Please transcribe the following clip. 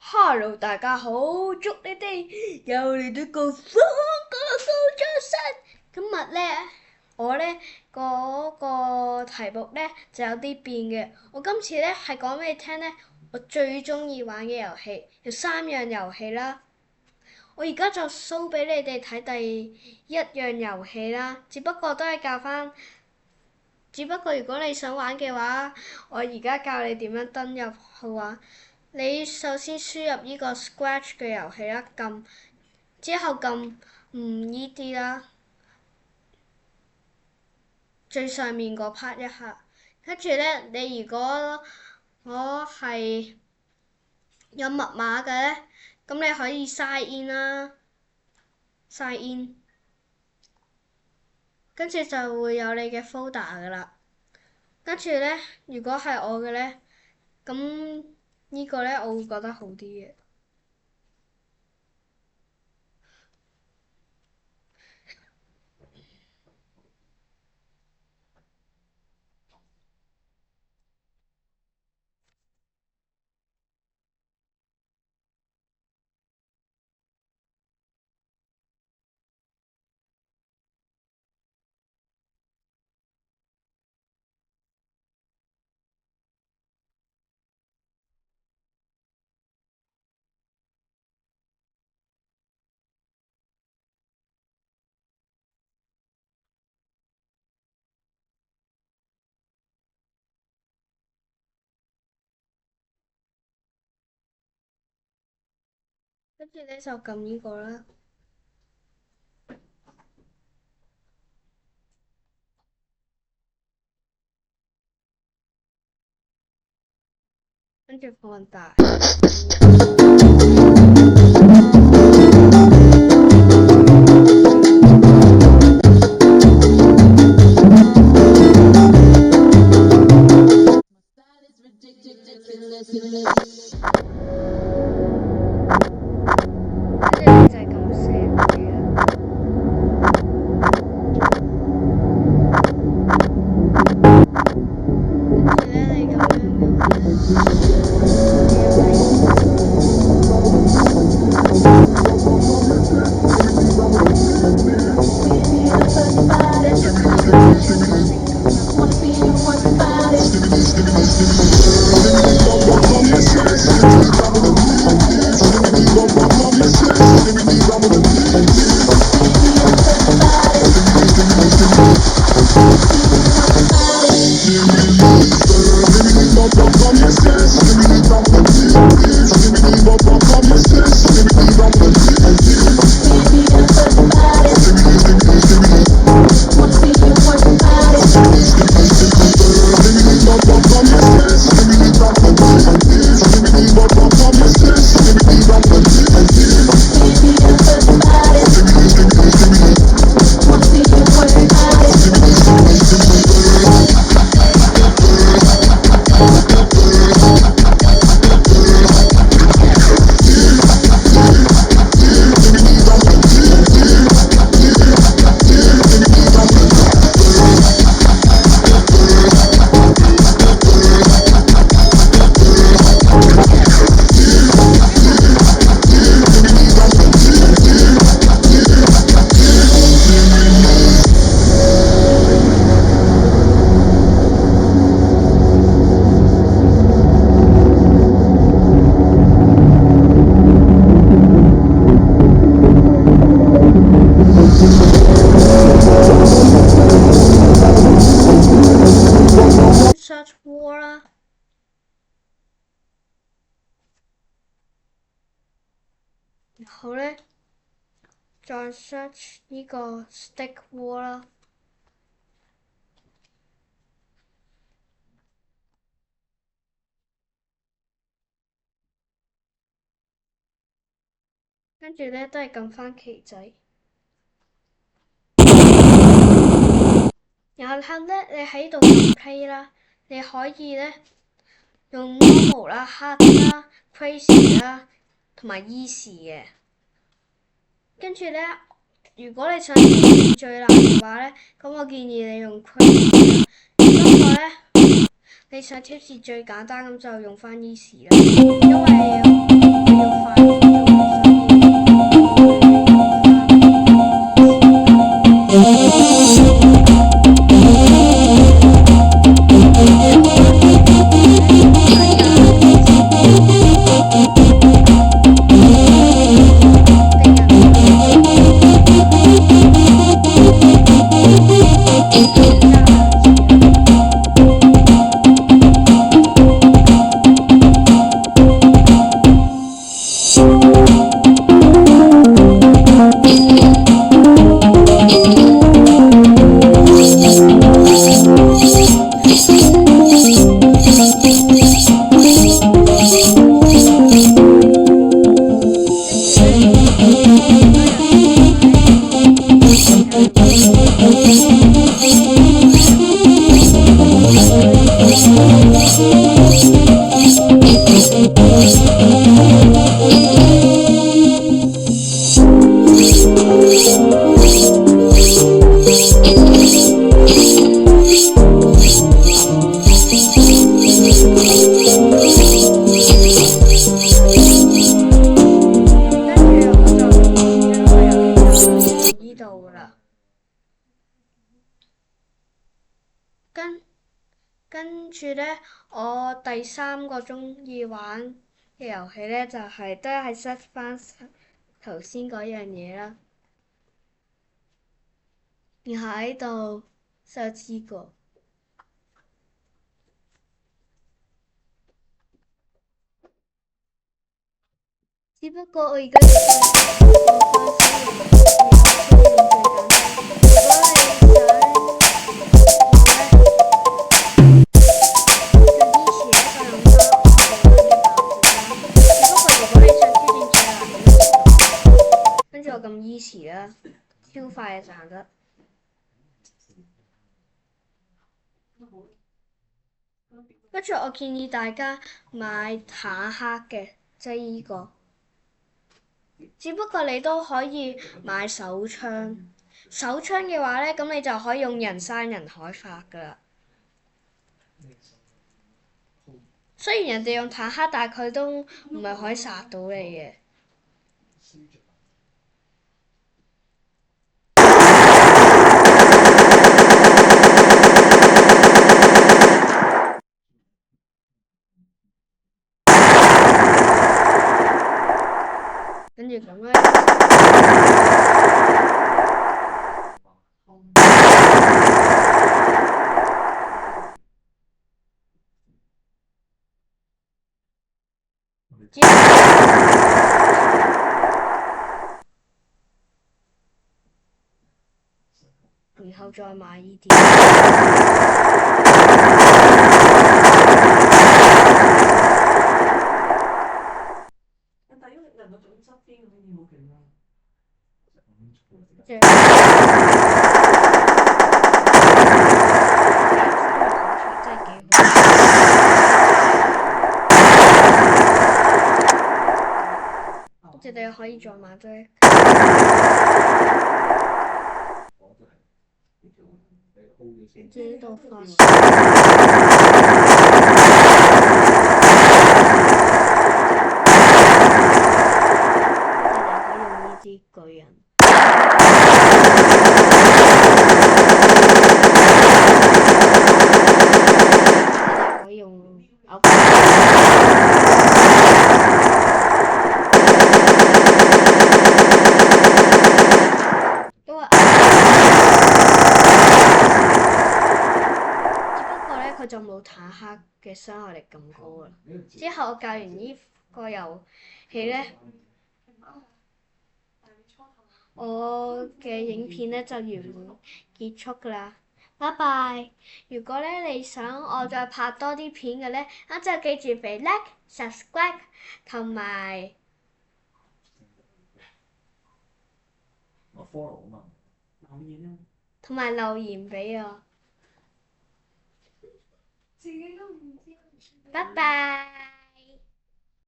Hello，大家好，祝你哋又嚟到個科個高中生。今日呢，我呢個題目呢就有啲變嘅。我今次呢係講俾你聽呢，我最中意玩嘅遊戲有3樣遊戲啦。我而家就 show 俾你哋睇第一樣遊戲啦，只不過都係教翻。只不過如果你想玩嘅話，我而家教你點樣登入去玩。你首先輸入呢個 Scratch 嘅遊戲啦，之後撳呢啲啦，最上面嗰 part 一下，跟住呢，你如果我係有密碼嘅呢，咁你可以 sign in 啦，sign in，跟住就會有你嘅 folder 噶啦。跟住呢，如果係我嘅呢，咁呢個呢，我會覺得好啲嘅。跟住呢，就撳呢個啦。跟住放大。Search War 啦，然後呢，再 search 呢個 Stick War 啦，跟住呢，都係撳返旗仔，然後呢，你喺度撳 play 啦，你可以呢，用 normal 啦、hard 啦、crazy 啦同埋 easy 嘅。跟住呢，如果你想挑戰最難嘅話呢，咁我建議你用 crazy 啦。不過呢，你想挑戰最簡單咁就用返 easy 啦，因為咧，我第三個鍾意玩嘅遊戲咧，就係都係 set 翻頭先嗰樣嘢啦。然後喺度 search 呢個。只不過我而家我個私人嘅如果你想挑戰最難嘅，跟住我撳 easy 啦，超快就行得。跟住我建議大家買坦克嘅，即係呢個。只不過你都可以買手槍，手槍嘅話咧，咁你就可以用人山人海法噶啦。雖然人哋用坦克，但係佢都唔係可以殺到你嘅。跟住咁咧。然後再買呢啲。但係因為人個總側邊嗰啲好勁啦。真係幾好。即係你可以再買多一。知道發生。即係你可以用呢啲巨人。可以用牛。佢就冇坦克嘅傷害力咁高啦。之後我教完呢個遊戲咧，我嘅影片咧就結束㗎啦。拜拜！如果咧你想我再拍多啲片嘅咧，咁就記住俾 like、subscribe 同埋留言俾我。自己都唔知。拜拜。